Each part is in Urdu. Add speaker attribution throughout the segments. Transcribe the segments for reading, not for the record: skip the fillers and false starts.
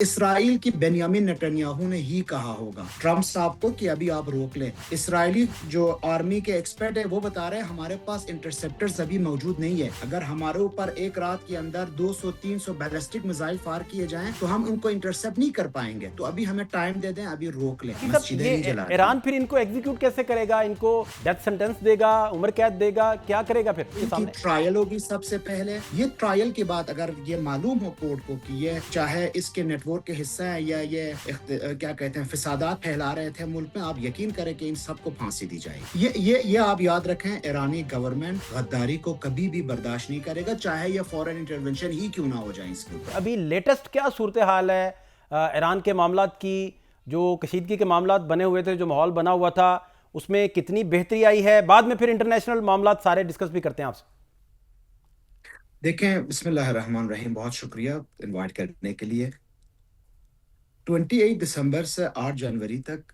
Speaker 1: اسرائیل کی بنیامین نتنیاہو نے ہی کہا ہوگا ٹرمپ صاحب کو کہ ابھی آپ روک لیں. اسرائیلی جو آرمی کے ایکسپرٹ ہے وہ بتا رہے ہیں ہمارے پاس انٹرسپٹرز ابھی موجود نہیں ہے. اگر ہمارے اوپر ایک رات کے اندر 200-300 بیلسٹک میزائل فائر کیے جائیں تو ہم ان کو انٹرسپٹ نہیں کر پائیں گے. تو ابھی ہمیں ٹائم دے دیں, ابھی روک لیں, مسجدیں نہیں جلا دیں.
Speaker 2: ایران پھر ان کو ایگزیکیوٹ کیسے کرے گا؟ ان کو ڈیتھ سینٹنس دے گا, عمر قید دے گا, کیا کرے گا پھر
Speaker 1: ان کی ٹرائل ہوگی سب سے پہلے. یہ ٹرائل کے بعد اگر یہ معلوم ہو کورٹ کو کہ یہ چاہے اس کے نیٹ ورک کے حصہ ہے یا یہ کیا کہتے ہیں فسادات پھیلا رہے تھے ملک میں, آپ یقین کریں کہ ان سب کو پھانسی دی جائے گی. یہ آپ یاد رکھیں, ایرانی گورنمنٹ غداری کو کبھی بھی برداشت نہیں کرے گا, چاہے یہ فورن انٹرونشن ہی کیوں نہ ہو جائے اس کے اوپر.
Speaker 2: ابھی لیٹسٹ کیا صورتحال ہے ایران کے معاملات کی؟ جو کشیدگی کے معاملات بنے ہوئے تھے, جو ماحول بنا ہوا تھا, اس میں کتنی بہتری آئی ہے؟ بعد میں پھر انٹرنیشنل معاملات سارے ڈسکس بھی کرتے ہیں آپ سے.
Speaker 1: دیکھیں, بسم اللہ الرحمن الرحیم, بہت شکریہ انوائٹ کرنے کے لیے. 28 دسمبر سے 8 جنوری تک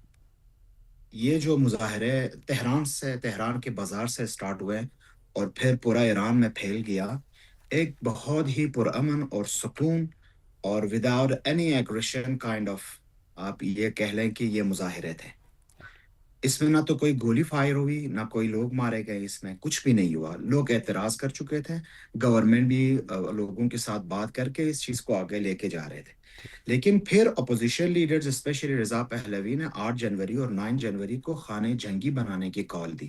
Speaker 1: یہ جو مظاہرے تہران کے بازار سے سٹارٹ ہوئے اور پھر پورا ایران میں پھیل گیا, ایک بہت ہی پرامن اور سکون اور without any aggression kind of, آپ یہ کہہ لیں کہ یہ مظاہرے تھے. اس میں نہ تو کوئی گولی فائر ہوئی, نہ کوئی لوگ مارے گئے, اس میں کچھ بھی نہیں ہوا. لوگ اعتراض کر چکے تھے, گورنمنٹ بھی لوگوں کے ساتھ بات کر کے اس چیز کو آگے لے کے جا رہے تھے. لیکن پھر اپوزیشن لیڈرز اسپیشلی رضا پہلوی نے 8 جنوری اور 9 جنوری کو خانے جنگی بنانے کی کال دی.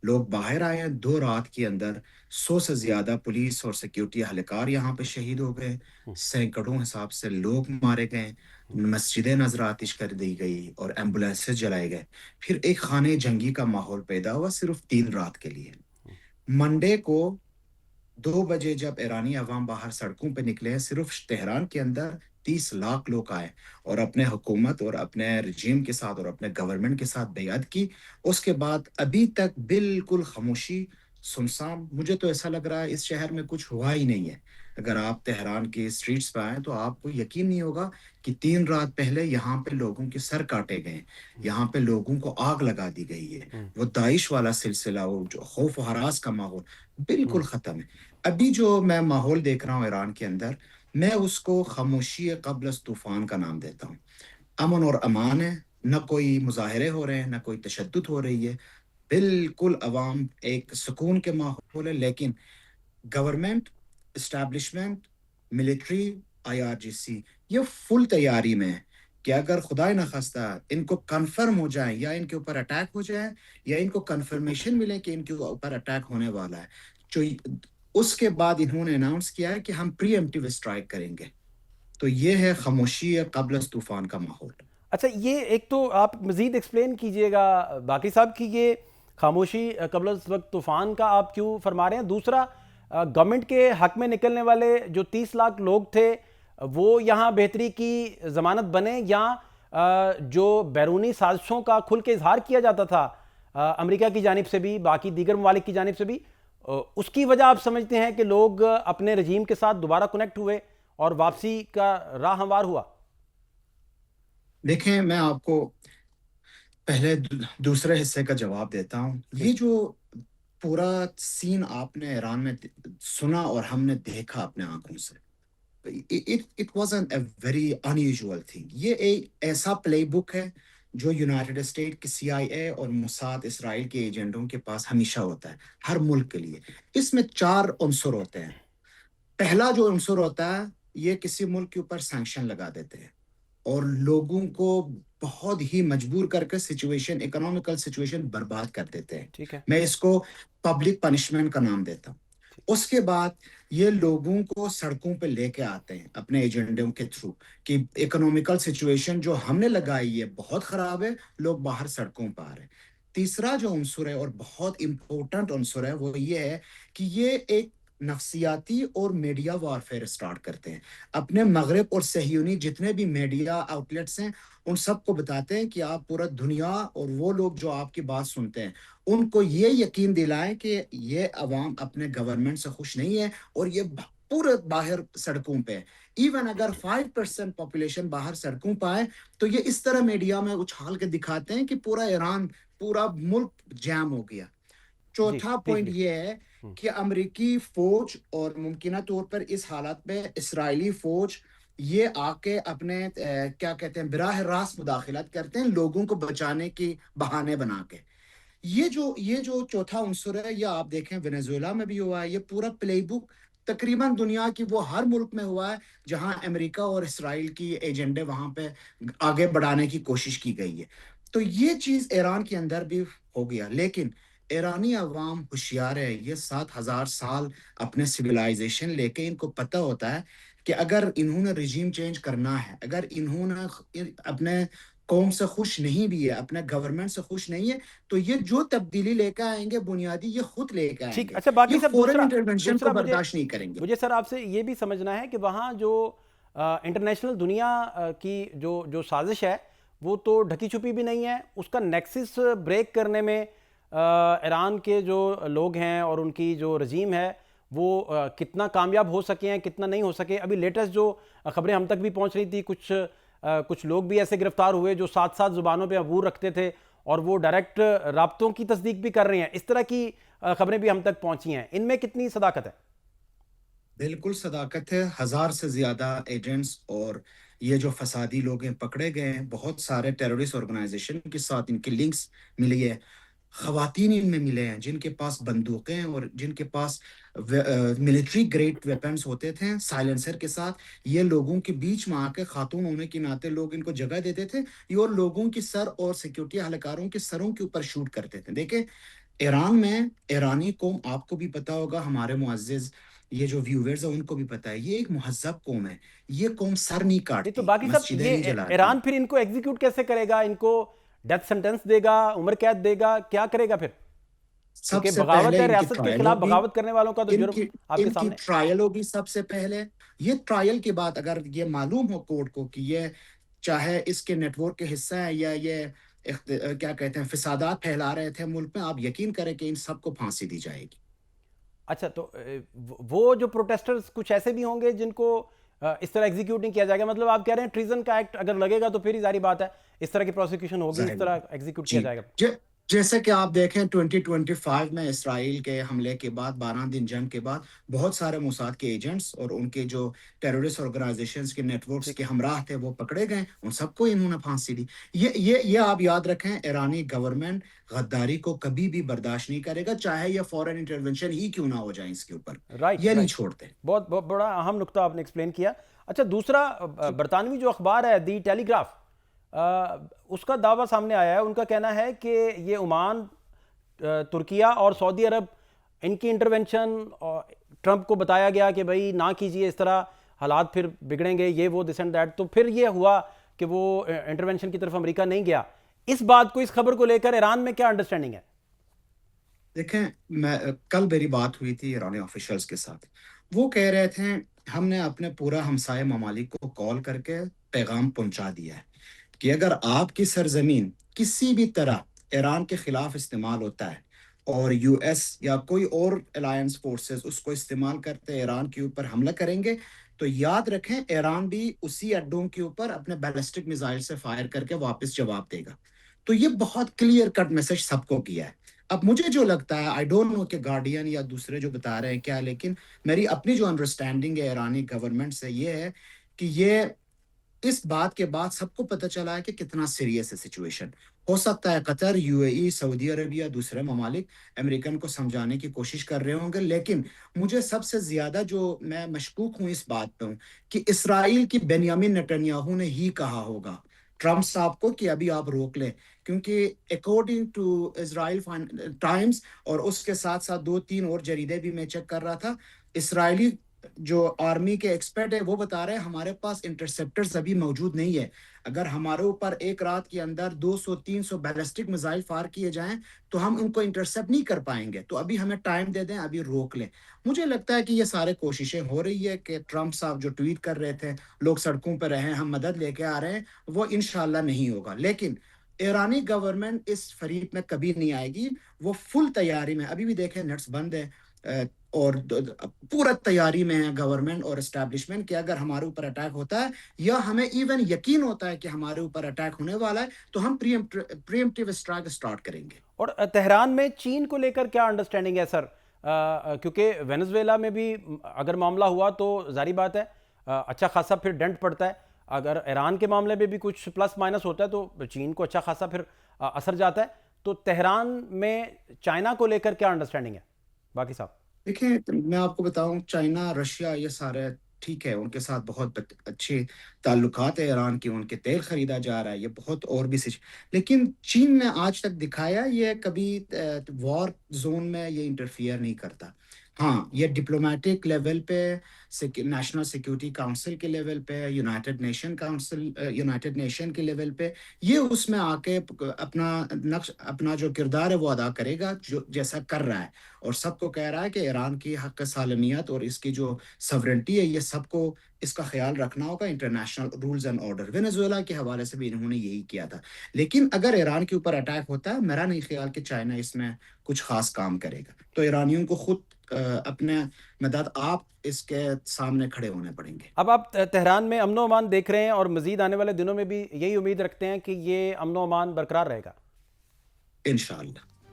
Speaker 1: لوگ باہر آئے ہیں, 2 رات کے اندر 100 سے زیادہ پولیس اور سیکیورٹی اہلکار یہاں پہ شہید ہو گئے, سینکڑوں حساب سے لوگ مارے گئے, مسجدیں نظر آتش کر دی گئی اور ایمبولینسز جلائے گئے. پھر ایک خانے جنگی کا ماحول پیدا ہوا صرف 3 رات کے لیے. منڈے کو 2 بجے جب ایرانی عوام باہر سڑکوں پہ نکلے, صرف تہران کے اندر 30 لاکھ لوگ آئے اور اپنے حکومت اور اپنے رجیم کے ساتھ اور اپنے گورنمنٹ کے ساتھ بیعت کی. اس کے بعد ابھی تک بالکل خاموشی, سنسان. مجھے تو ایسا لگ رہا ہے اس شہر میں کچھ ہوا ہی نہیں ہے. اگر آپ تہران کے اسٹریٹس پہ آئیں تو آپ کو یقین نہیں ہوگا کہ 3 رات پہلے یہاں پہ لوگوں کے سر کاٹے گئے, یہاں پہ لوگوں کو آگ لگا دی گئی ہے. وہ داعش والا سلسلہ, وہ جو خوف و ہراس کا ماحول بالکل ختم ہے. ابھی جو میں ماحول دیکھ رہا ہوں ایران کے اندر, میں اس کو خاموشی قبل از طوفان کا نام دیتا ہوں. امن اور امان ہے, نہ کوئی مظاہرے ہو رہے ہیں, نہ کوئی تشدد ہو رہی ہے, بالکل عوام ایک سکون کے ماحول ہے. لیکن گورنمنٹ, اسٹیبلشمنٹ, ملٹری, IRGC یہ فل تیاری میں ہے کہ اگر خدا نخواستہ ان کو کنفرم ہو جائے یا ان کے اوپر اٹیک ہو جائے یا ان کو کنفرمیشن ملے کہ ان کے اوپر اٹیک ہونے والا ہے, جو اس کے بعد انہوں نے اناؤنس کیا ہے کہ ہم پری ایمپٹیو اسٹرائک کریں گے. تو یہ ہے خاموشی قبل از طوفان کا ماحول.
Speaker 2: اچھا, یہ ایک تو آپ مزید ایکسپلین کیجئے گا باقی صاحب کہ یہ خاموشی قبل از وقت طوفان کا آپ کیوں فرما رہے ہیں. دوسرا, گورنمنٹ کے حق میں نکلنے والے جو 30 لاکھ لوگ تھے وہ یہاں بہتری کی ضمانت بنے, یا جو بیرونی سازشوں کا کھل کے اظہار کیا جاتا تھا امریکہ کی جانب سے بھی, باقی دیگر ممالک کی جانب سے بھی, اس کی وجہ آپ سمجھتے ہیں کہ لوگ اپنے رجیم کے ساتھ دوبارہ کنیکٹ ہوئے اور واپسی کا راہ ہموار ہوا؟
Speaker 1: دیکھیں, میں آپ کو پہلے دوسرے حصے کا جواب دیتا ہوں. یہ جو پورا سین آپ نے ایران میں سنا اور ہم نے دیکھا اپنے آنکھوں سے, it wasn't a very unusual thing. یہ ایک ایسا پلے بک ہے جو یونائٹڈ اسٹیٹ کی CIA اور موساد اسرائیل کے ایجنٹوں کے پاس ہمیشہ ہوتا ہے, ہر ملک کے لیے. اس میں 4 عنصر ہوتے ہیں. پہلا جو عنصر ہوتا ہے, یہ کسی ملک کے اوپر سینکشن لگا دیتے ہیں اور لوگوں کو بہت ہی مجبور کر کے سچویشن, اکنامیکل سچویشن برباد کر دیتے ہیں.
Speaker 2: ٹھیک ہے,
Speaker 1: میں اس کو پبلک پنشمنٹ کا نام دیتا ہوں. اس کے بعد یہ لوگوں کو سڑکوں پہ لے کے آتے ہیں اپنے ایجنڈوں کے تھرو کہ اکنامیکل سچویشن جو ہم نے لگائی ہے بہت خراب ہے, لوگ باہر سڑکوں پہ آ رہے ہیں. تیسرا جو عنصر ہے اور بہت امپورٹنٹ عنصر ہے وہ یہ ہے کہ یہ ایک نفسیاتی اور میڈیا وارفیئر سٹارٹ کرتے ہیں. اپنے مغرب اور صہیونی جتنے بھی میڈیا آؤٹلیٹس ہیں ان سب کو بتاتے ہیں کہ آپ پورا دنیا اور وہ لوگ جو آپ کی بات سنتے ہیں ان کو یہ یقین دلائیں کہ یہ عوام اپنے گورنمنٹ سے خوش نہیں ہے اور یہ پورے باہر سڑکوں پہ. ایون اگر 5% پاپولیشن باہر سڑکوں پہ آئے تو یہ اس طرح میڈیا میں اچھال کے دکھاتے ہیں کہ پورا ایران, پورا ملک جام ہو گیا. چوتھا پوائنٹ یہ ہے کہ امریکی فوج اور ممکنہ طور پر اس حالت میں اسرائیلی فوج یہ آ کے اپنے کیا کہتے ہیں براہ راست مداخلت کرتے ہیں لوگوں کو بچانے کی بہانے بنا کے. یہ جو چوتھا عنصر ہے، یہ آپ دیکھیں وینیزویلا میں بھی ہوا ہے. یہ پورا پلے بک تقریباً دنیا کی وہ ہر ملک میں ہوا ہے جہاں امریکہ اور اسرائیل کی ایجنڈے وہاں پہ آگے بڑھانے کی کوشش کی گئی ہے. تو یہ چیز ایران کے اندر بھی ہو گیا. لیکن ایرانی عوام ہوشیار ہے. یہ 7,000 سال اپنے سویلائزیشن لے کے ان کو پتہ ہوتا ہے کہ اگر انہوں نے رجیم چینج کرنا ہے، اگر انہوں نے اپنے قوم سے خوش نہیں بھی ہے، اپنے گورنمنٹ سے خوش نہیں ہے، تو یہ جو تبدیلی لے کے آئیں گے بنیادی، یہ خود لے کے آئیں
Speaker 2: ٹھیک.
Speaker 1: گے.
Speaker 2: اچھا باقی
Speaker 1: یہ
Speaker 2: سب
Speaker 1: فورن
Speaker 2: دوسرا
Speaker 1: انٹرونشن کو
Speaker 2: دوسرا مجھے
Speaker 1: برداشت نہیں کریں گے.
Speaker 2: مجھے سر آپ سے یہ بھی سمجھنا ہے کہ وہاں جو انٹرنیشنل دنیا کی جو سازش ہے وہ تو ڈھکی چھپی بھی نہیں ہے. اس کا نیکسس بریک کرنے میں ایران کے جو لوگ ہیں اور ان کی جو رجیم ہے وہ کتنا کامیاب ہو سکے ہیں، کتنا نہیں ہو سکے. ابھی لیٹسٹ جو خبریں ہم تک بھی پہنچ رہی تھی، کچھ لوگ بھی ایسے گرفتار ہوئے جو 7 زبانوں پہ عبور رکھتے تھے اور وہ ڈائریکٹ رابطوں کی تصدیق بھی کر رہے ہیں. اس طرح کی خبریں بھی ہم تک پہنچی ہیں. ان میں کتنی صداقت ہے؟
Speaker 1: بالکل صداقت ہے. 1,000 سے زیادہ ایجنٹس اور یہ جو فسادی لوگ ہیں پکڑے گئے ہیں. بہت سارے ٹیرورسٹ آرگنائزیشن کے ساتھ ان کی لنکس ملی ہے. خواتین ان میں ملے ہیں جن کے پاس بندوقیں ہیں اور جن کے پاس ملٹری گریڈ ویپنز ہوتے تھے سائلنسر کے ساتھ. یہ لوگوں کے بیچ میں آ کے خاتون ہونے کے ناطے لوگ ان کو جگہ دیتے تھے. یہ اور لوگوں کی سر اور سیکیورٹی اہلکاروں کے سروں کے اوپر شوٹ کرتے تھے. دیکھیں ایران میں ایرانی قوم، آپ کو بھی پتا ہوگا، ہمارے معزز یہ جو ویورز ہیں ان کو بھی پتا ہے، یہ ایک مہذب قوم ہے. یہ قوم سر نہیں
Speaker 2: نہیں تو
Speaker 1: کاٹتی،
Speaker 2: باقی سب
Speaker 1: مسجدیں نہیں
Speaker 2: یہ
Speaker 1: جلاتی.
Speaker 2: ایران پھر ان کو ایگزیکیوٹ کیسے کرے گا؟ ان کو ڈیتھ سنٹنس دے گا، عمر قید دے گا، کیا کرے گا پھر؟
Speaker 1: سب
Speaker 2: کیونکہ
Speaker 1: سے
Speaker 2: بغاوت
Speaker 1: پہلے
Speaker 2: ہے،
Speaker 1: ان کی
Speaker 2: ریاست کے
Speaker 1: ٹرائل
Speaker 2: خلاف
Speaker 1: ہوگی.
Speaker 2: بغاوت کرنے والوں کا تو
Speaker 1: ان
Speaker 2: جرم
Speaker 1: کی
Speaker 2: آپ کے
Speaker 1: ان کی
Speaker 2: سامنے.
Speaker 1: ٹرائل ہوگی سب سے پہلے. یہ ٹرائل کے بعد اگر یہ معلوم ہو کورٹ کو کہ یہ چاہے اس کے نیٹ ورک کے حصہ ہے یا یہ کیا کہتے ہیں فسادات پھیلا رہے تھے ملک میں، آپ یقین کریں کہ ان سب کو پھانسی دی جائے گی.
Speaker 2: اچھا تو وہ جو پروٹیسٹرز کچھ ایسے بھی ہوں گے جن کو اس طرح ایگزیکیوٹ نہیں کیا جائے گا؟ مطلب آپ کہہ رہے ہیں ٹریزن کا ایکٹ اگر لگے گا تو پھر ہی ظاہری بات ہے اس طرح کی پروسیکیوشن ہوگی، اس
Speaker 1: ظاہر
Speaker 2: طرح
Speaker 1: بات.
Speaker 2: ایگزیکیوٹ کیا
Speaker 1: جی.
Speaker 2: جائے گا.
Speaker 1: جیسے کہ آپ دیکھیں 2025 میں اسرائیل کے حملے کے بعد، 12 دن جنگ کے بعد، بہت سارے موساد کے ایجنٹس اور ان کے جو ٹیرورسٹ آرگنائزیشنز کے نیٹ ورکس
Speaker 2: ٹھیک.
Speaker 1: کے ہمراہ تھے وہ پکڑے گئے. ان سب کو انہوں نے پھانسی دی. یہ آپ یاد رکھیں، ایرانی گورنمنٹ غداری کو کبھی بھی برداشت نہیں کرے گا، چاہے یہ فورن انٹرونشن ہی کیوں نہ ہو جائے اس کے اوپر.
Speaker 2: رائٹ
Speaker 1: یہ نہیں
Speaker 2: رائٹ.
Speaker 1: چھوڑتے.
Speaker 2: بہت بہت بڑا اہم نقطہ آپ نے ایکسپلین کیا. اچھا دوسرا برطانوی جو اخبار ہے دی ٹیلی گراف، اس کا دعویٰ سامنے آیا ہے. ان کا کہنا ہے کہ یہ عمان، ترکیہ اور سعودی عرب، ان کی انٹرونشن، ٹرمپ کو بتایا گیا کہ بھائی نہ کیجئے اس طرح، حالات پھر بگڑیں گے، یہ وہ دس اینڈ دیٹ. تو پھر یہ ہوا کہ وہ انٹرونشن کی طرف امریکہ نہیں گیا. اس بات کو، اس خبر کو لے کر ایران میں کیا انڈرسٹینڈنگ ہے؟
Speaker 1: دیکھیں، کل میری بات ہوئی تھی ایرانی آفیشلز کے ساتھ. وہ کہہ رہے تھے ہم نے اپنے پورا ہمسائے ممالک کو کال کر کے پیغام پہنچا دیا ہے کہ اگر آپ کی سرزمین کسی بھی طرح ایران کے خلاف استعمال ہوتا ہے اور یو ایس یا کوئی اور الائنس فورسز اس کو استعمال کرتے ایران کے اوپر حملہ کریں گے، تو یاد رکھیں ایران بھی اسی اڈوں کے اوپر اپنے بیلسٹک میزائل سے فائر کر کے واپس جواب دے گا. تو یہ بہت کلیئر کٹ میسج سب کو کیا ہے. اب مجھے جو لگتا ہے، آئی ڈونٹ نو کہ گارڈین یا دوسرے جو بتا رہے ہیں کیا، لیکن میری اپنی جو انڈرسٹینڈنگ ہے ایرانی گورنمنٹ سے یہ ہے کہ یہ اس بات کے بعد سب کو پتہ چلا ہے کہ کتنا سیریس ہے سچویشن. ہو سکتا ہے قطر، یو اے ای، سعودی عربیہ، دوسرے ممالک امریکن کو سمجھانے کی کوشش کر رہے ہوں گے. لیکن مجھے سب سے زیادہ جو میں مشکوک ہوں اس بات پہ ہوں کہ اسرائیل کی بنیامین نتنیاہو نے ہی کہا ہوگا ٹرمپ صاحب کو کہ ابھی آپ روک لیں، کیونکہ اکارڈنگ ٹو اسرائیل ٹائمز اور اس کے ساتھ ساتھ 2-3 اور جریدے بھی میں چیک کر رہا تھا، اسرائیلی جو آرمی کے ایکسپرٹ ہے وہ بتا رہے ہیں ہمارے پاس انٹرسپٹرز ابھی موجود نہیں ہے. اگر ہمارے اوپر ایک رات کے اندر 200-300 بیلسٹک میزائل فائر کیے جائیں تو ہم ان کو انٹرسپٹ نہیں کر پائیں گے. تو ابھی ہمیں ٹائم دے دیں، ابھی روک لیں. مجھے لگتا ہے کہ یہ سارے کوششیں ہو رہی ہے کہ ٹرمپ صاحب جو ٹویٹ کر رہے تھے لوگ سڑکوں پہ رہیں، ہم مدد لے کے آ رہے ہیں، وہ انشاءاللہ نہیں ہوگا. لیکن ایرانی گورنمنٹ اس فریب میں کبھی نہیں آئے گی. وہ فل تیاری میں، ابھی بھی دیکھیں نیٹس بند ہے اور پورا تیاری میں ہے گورنمنٹ اور اسٹیبلشمنٹ کہ اگر ہمارے اوپر اٹیک ہوتا ہے یا ہمیں ایون یقین ہوتا ہے کہ ہمارے اوپر اٹیک ہونے والا ہے تو ہم پریمپٹیو اسٹرائک اسٹارٹ کریں گے.
Speaker 2: اور تہران میں چین کو لے کر کیا انڈرسٹینڈنگ ہے سر؟ کیونکہ وینزویلا میں بھی اگر معاملہ ہوا تو ظاہری بات ہے اچھا خاصا پھر ڈنٹ پڑتا ہے. اگر ایران کے معاملے میں بھی کچھ پلس مائنس ہوتا ہے تو چین کو اچھا خاصا پھر اثر جاتا ہے. تو تہران میں چائنا کو لے کر کیا انڈرسٹینڈنگ ہے باقی صاحب؟
Speaker 1: دیکھیں میں آپ کو بتاؤں، چائنا، رشیا، یہ سارے ٹھیک ہے، ان کے ساتھ بہت اچھے تعلقات ہے ایران کے، ان کے تیل خریدا جا رہا ہے، یہ بہت اور بھی لیکن چین نے آج تک دکھایا یہ کبھی وار زون میں یہ انٹرفیئر نہیں کرتا. ہاں، یہ ڈپلومیٹک لیول پہ، نیشنل سیکیورٹی کاؤنسل کے لیول پہ، یونائٹڈ نیشن کے لیول پہ، یہ اس میں آ کے اپنا جو کردار ہے وہ ادا کرے گا، جو جیسا کر رہا ہے، اور سب کو کہہ رہا ہے کہ ایران کی حق سالمیت اور اس کی جو سورنٹی ہے، یہ سب کو اس کا خیال رکھنا ہوگا. International rules and order, Venezuela کے حوالے سے بھی انہوں نے یہی کیا تھا. لیکن اگر ایران کے اوپر اٹیک ہوتا ہے، میرا نہیں خیال کہ چائنا اس میں کچھ خاص کام کرے گا. تو ایرانیوں کو خود اپنے مدد آپ اس کے سامنے کھڑے ہونے پڑیں گے.
Speaker 2: اب آپ تہران میں امن و امان دیکھ رہے ہیں اور مزید آنے والے دنوں میں بھی یہی امید رکھتے ہیں کہ یہ امن و امان برقرار رہے گا؟
Speaker 1: انشاءاللہ.